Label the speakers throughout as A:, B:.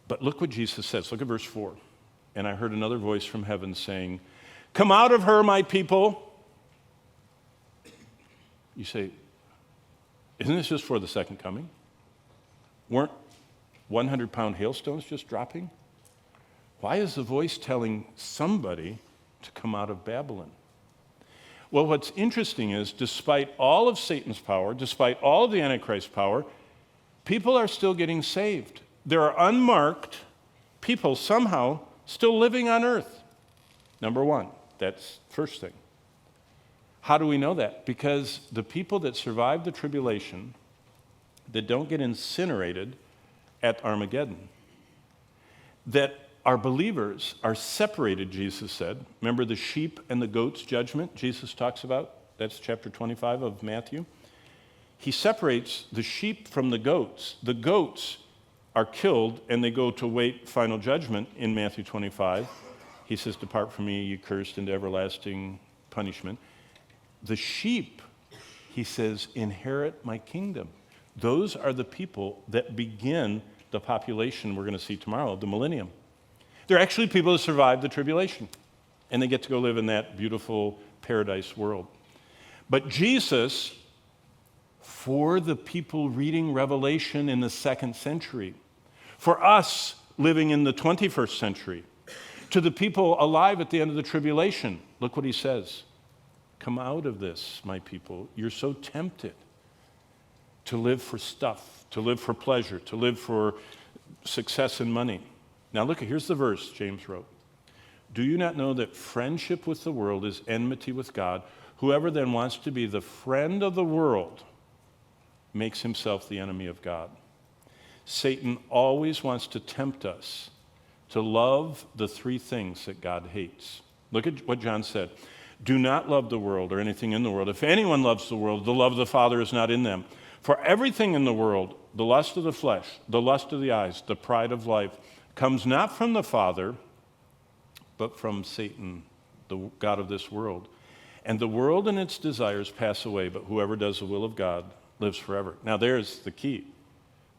A: But look what Jesus says. Look at verse 4. And I heard another voice from heaven saying, "Come out of her, my people." You say, isn't this just for the second coming? Weren't 100-pound hailstones just dropping? Why is the voice telling somebody to come out of Babylon? Well, what's interesting is, despite all of Satan's power, despite all of the Antichrist's power, people are still getting saved. There are unmarked people somehow still living on earth. Number one, that's first thing. How do we know that? Because the people that survive the tribulation, that don't get incinerated at Armageddon, that are believers, are separated, Jesus said. Remember the sheep and the goats judgment Jesus talks about? That's chapter 25 of Matthew. He separates the sheep from the goats. The goats are killed and they go to wait final judgment in Matthew 25. He says, "Depart from me, you cursed, into everlasting punishment." The sheep, he says, inherit my kingdom. Those are the people that begin the population we're going to see tomorrow, the millennium. They're actually people that survive the tribulation, and they get to go live in that beautiful paradise world. But Jesus, for the people reading Revelation in the 2nd century, for us living in the 21st century, to the people alive at the end of the tribulation, look what he says. Come out of this, my people. You're so tempted to live for stuff, to live for pleasure, to live for success and money. Now look, here's the verse James wrote. Do you not know that friendship with the world is enmity with God? Whoever then wants to be the friend of the world makes himself the enemy of God. Satan always wants to tempt us to love the three things that God hates. Look at what John said. Do not love the world or anything in the world. If anyone loves the world, the love of the Father is not in them. For everything in the world, the lust of the flesh, the lust of the eyes, the pride of life, comes not from the Father, but from Satan, the god of this world. And the world and its desires pass away, but whoever does the will of God lives forever. Now there's the key.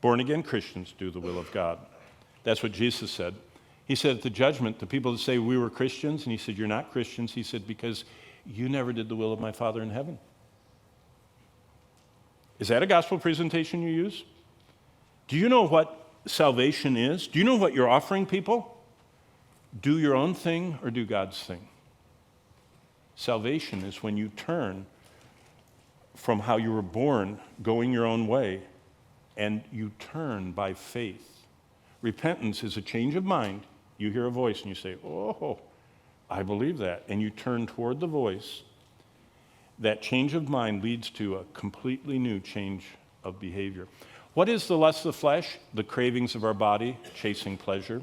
A: Born-again Christians do the will of God. That's what Jesus said. He said at the judgment, the people that say we were Christians, and he said, you're not Christians. He said, because you never did the will of my Father in heaven. Is that a gospel presentation you use? Do you know what salvation is? Do you know what you're offering people? Do your own thing or do God's thing? Salvation is when you turn from how you were born, going your own way, and you turn by faith. Repentance is a change of mind. You hear a voice and you say, oh, I believe that. And you turn toward the voice. That change of mind leads to a completely new change of behavior. What is the lust of the flesh? The cravings of our body, chasing pleasure.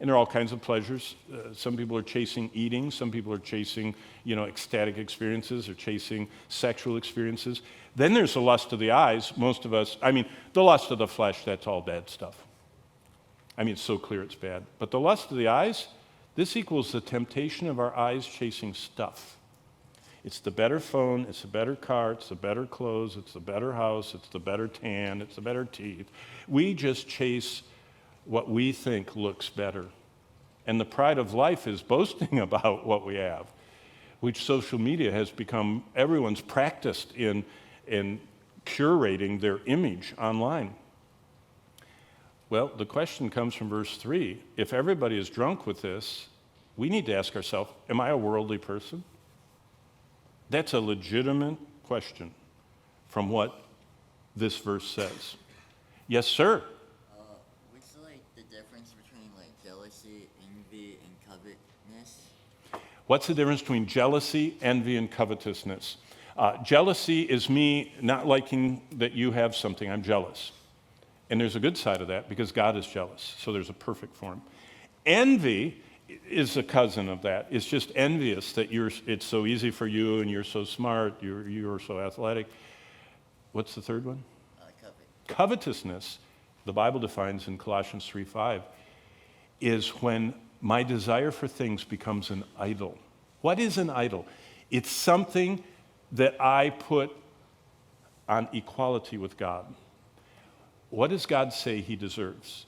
A: And there are all kinds of pleasures. Some people are chasing eating. Some people are chasing, ecstatic experiences or chasing sexual experiences. Then there's the lust of the eyes. Most of us, the lust of the flesh, that's all bad stuff. It's so clear it's bad. But the lust of the eyes, this equals the temptation of our eyes chasing stuff. It's the better phone, it's the better car, it's the better clothes, it's the better house, it's the better tan, it's the better teeth. We just chase what we think looks better. And the pride of life is boasting about what we have, which social media has become, everyone's practiced in curating their image online. Well, the question comes from verse 3. If everybody is drunk with this, we need to ask ourselves, am I a worldly person? That's a legitimate question from what this verse says. Yes, sir?
B: What's the difference between jealousy, envy, and covetousness?
A: What's the difference between jealousy, envy, and covetousness? Jealousy is me not liking that you have something. I'm jealous. And there's a good side of that because God is jealous. So there's a perfect form. Envy is a cousin of that. It's just envious that it's so easy for you and you're so smart, you're so athletic. What's the third one? Covetousness, the Bible defines in Colossians 3:5, is when my desire for things becomes an idol. What is an idol? It's something that I put on equality with God. What does God say he deserves?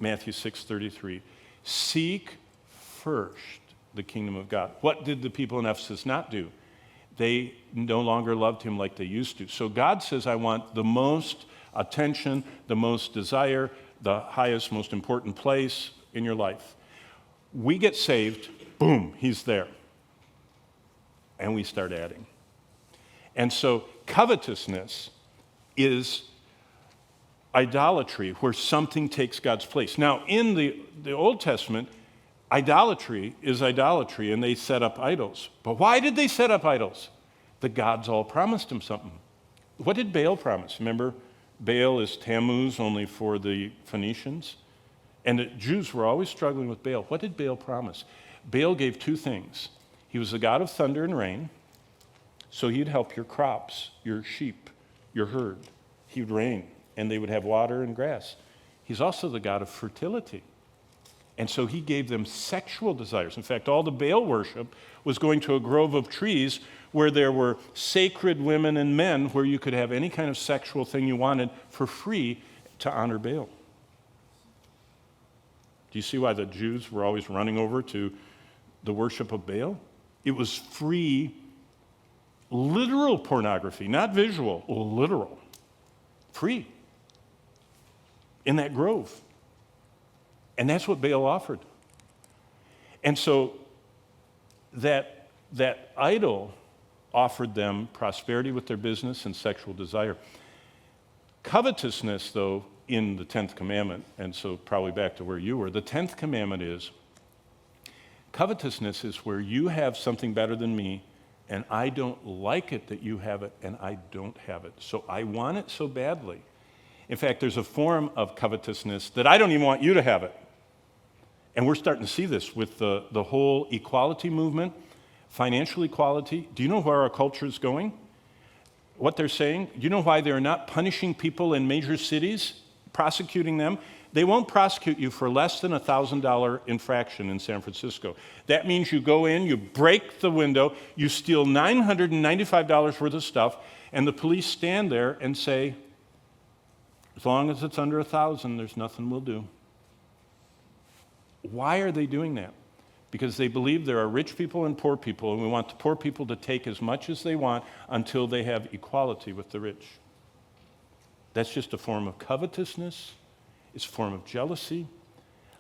A: Matthew 6:33. Seek first the kingdom of God. What did the people in Ephesus not do? They no longer loved him like they used to. So God says, I want the most attention, the most desire, the highest, most important place in your life. We get saved, boom, he's there. And we start adding. And so covetousness is idolatry, where something takes God's place. Now, in the Old Testament, idolatry is idolatry, and they set up idols. But why did they set up idols? The gods all promised them something. What did Baal promise? Remember, Baal is Tammuz only for the Phoenicians. And the Jews were always struggling with Baal. What did Baal promise? Baal gave two things. He was the god of thunder and rain, so he'd help your crops, your sheep, your herd. He'd rain, and they would have water and grass. He's also the god of fertility. And so he gave them sexual desires. In fact, all the Baal worship was going to a grove of trees where there were sacred women and men where you could have any kind of sexual thing you wanted for free to honor Baal. Do you see why the Jews were always running over to the worship of Baal? It was free, literal pornography, not visual, literal. Free. In that grove. And that's what Baal offered. And so that idol offered them prosperity with their business and sexual desire. Covetousness, though, in the 10th commandment, and so probably back to where you were, the 10th commandment is, covetousness is where you have something better than me, and I don't like it that you have it, and I don't have it. So I want it so badly. In fact, there's a form of covetousness that I don't even want you to have it. And we're starting to see this with the whole equality movement, financial equality. Do you know where our culture is going? What they're saying? Do you know why they're not punishing people in major cities, prosecuting them? They won't prosecute you for less than a $1,000 infraction in San Francisco. That means you go in, you break the window, you steal $995 worth of stuff, and the police stand there and say, as long as it's under 1,000, there's nothing we'll do. Why are they doing that? Because they believe there are rich people and poor people, and we want the poor people to take as much as they want until they have equality with the rich. That's just a form of covetousness. It's a form of jealousy,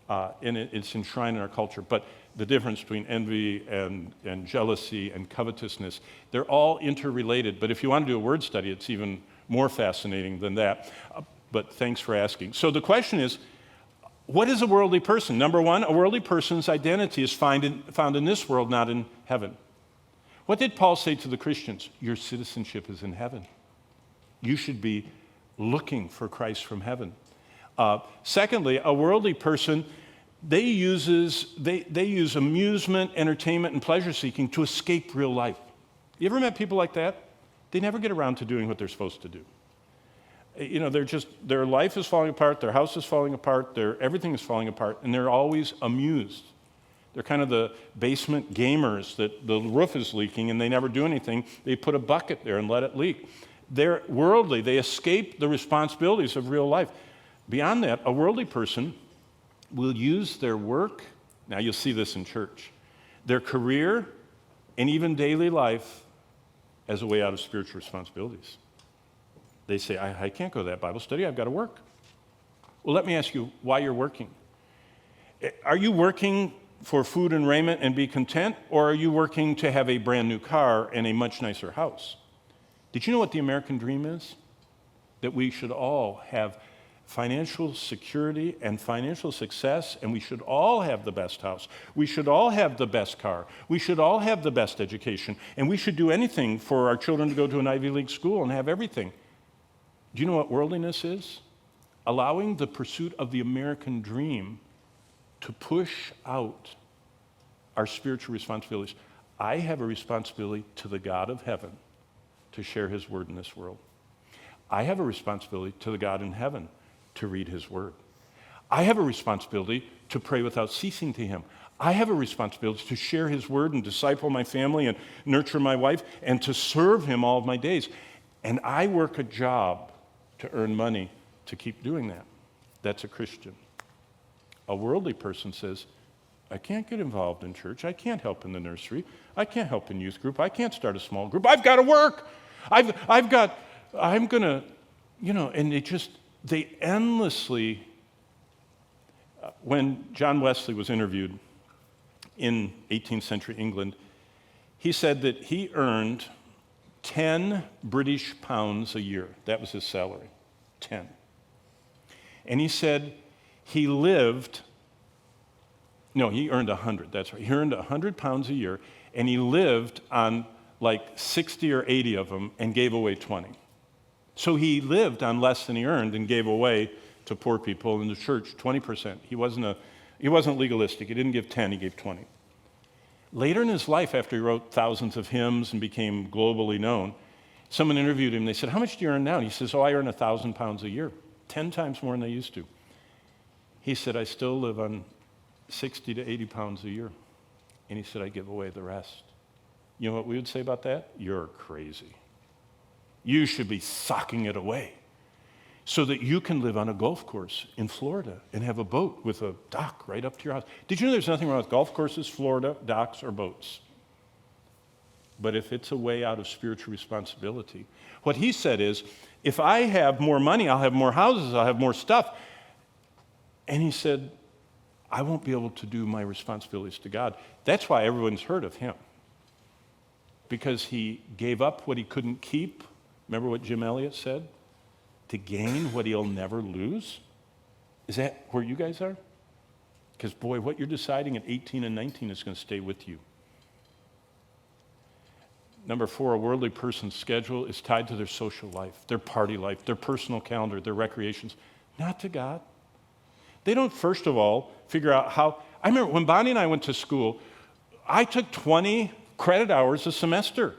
A: and it's enshrined in our culture. But the difference between envy and jealousy and covetousness, they're all interrelated. But if you want to do a word study, it's even more fascinating than that. But thanks for asking. So the question is, what is a worldly person? Number one, a worldly person's identity is found in this world, not in heaven. What did Paul say to the Christians? Your citizenship is in heaven. You should be looking for Christ from heaven. Secondly, a worldly person, they use amusement, entertainment, and pleasure seeking to escape real life. You ever met people like that? They never get around to doing what they're supposed to do. You know, their life is falling apart, their house is falling apart, everything is falling apart, and they're always amused. They're kind of the basement gamers that the roof is leaking and they never do anything. They put a bucket there and let it leak. They're worldly. They escape the responsibilities of real life. Beyond that, a worldly person will use their work, now you'll see this in church, their career, and even daily life as a way out of spiritual responsibilities. They say, I can't go to that Bible study, I've got to work. Well, let me ask you why you're working. Are you working for food and raiment and be content, or are you working to have a brand new car and a much nicer house? Did you know what the American dream is? That we should all have financial security and financial success, and we should all have the best house. We should all have the best car. We should all have the best education, and we should do anything for our children to go to an Ivy League school and have everything. Do you know what worldliness is? Allowing the pursuit of the American dream to push out our spiritual responsibilities. I have a responsibility to the God of heaven to share his word in this world. I have a responsibility to the God in heaven to read his word. I have a responsibility to pray without ceasing to him. I have a responsibility to share his word and disciple my family and nurture my wife and to serve him all of my days. And I work a job to earn money to keep doing that. That's a Christian. A worldly person says, I can't get involved in church. I can't help in the nursery. I can't help in youth group. I can't start a small group. I've got to work. I'm going to, and they endlessly, when John Wesley was interviewed in 18th century England, he said that he earned 10 British pounds a year. That was his salary, 10. And he said he earned 100, that's right. He earned 100 pounds a year, and he lived on like 60 or 80 of them and gave away 20. So he lived on less than he earned and gave away to poor people in the church 20%. He wasn't legalistic. He didn't give 10, he gave 20. Later in his life, after he wrote thousands of hymns and became globally known, someone interviewed him. They said, how much do you earn now? And he says, I earn 1,000 pounds a year, 10 times more than I used to. He said, I still live on 60 to 80 pounds a year. And he said, I give away the rest. You know what we would say about that? You're crazy. You should be socking it away so that you can live on a golf course in Florida and have a boat with a dock right up to your house. Did you know there's nothing wrong with golf courses, Florida, docks, or boats? But if it's a way out of spiritual responsibility, what he said is, if I have more money, I'll have more houses, I'll have more stuff. And he said, I won't be able to do my responsibilities to God. That's why everyone's heard of him. Because he gave up what he couldn't keep. Remember what Jim Elliot said? To gain what he'll never lose? Is that where you guys are? Because boy, what you're deciding at 18 and 19 is going to stay with you. Number 4, a worldly person's schedule is tied to their social life, their party life, their personal calendar, their recreations, not to God. They don't, first of all, figure out how. I remember when Bonnie and I went to school, I took 20 credit hours a semester.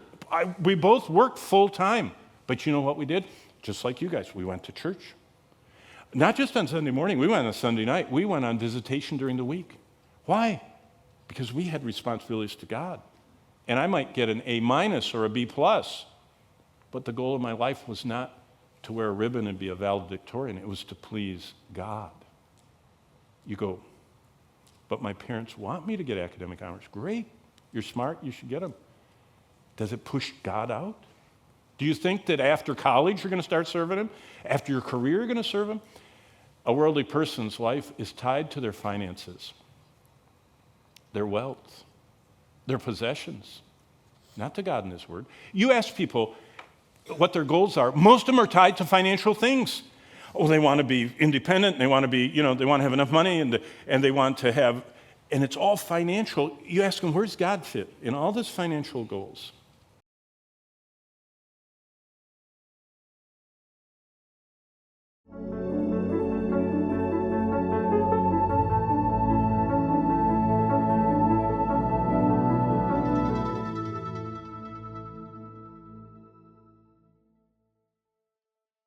A: We both worked full time. But you know what we did? Just like you guys, we went to church. Not just on Sunday morning, we went on Sunday night. We went on visitation during the week. Why? Because we had responsibilities to God. And I might get an A- or a B+. But the goal of my life was not to wear a ribbon and be a valedictorian. It was to please God. You go, but my parents want me to get academic honors. Great. You're smart. You should get them. Does it push God out? Do you think that after college you're going to start serving him? After your career you're going to serve him? A worldly person's life is tied to their finances, their wealth, their possessions, not to God in his word. You ask people what their goals are. Most of them are tied to financial things. Oh, they want to be independent, they want to be, they want to have enough money, and they want to have, and it's all financial. You ask them, where's God fit in all these financial goals?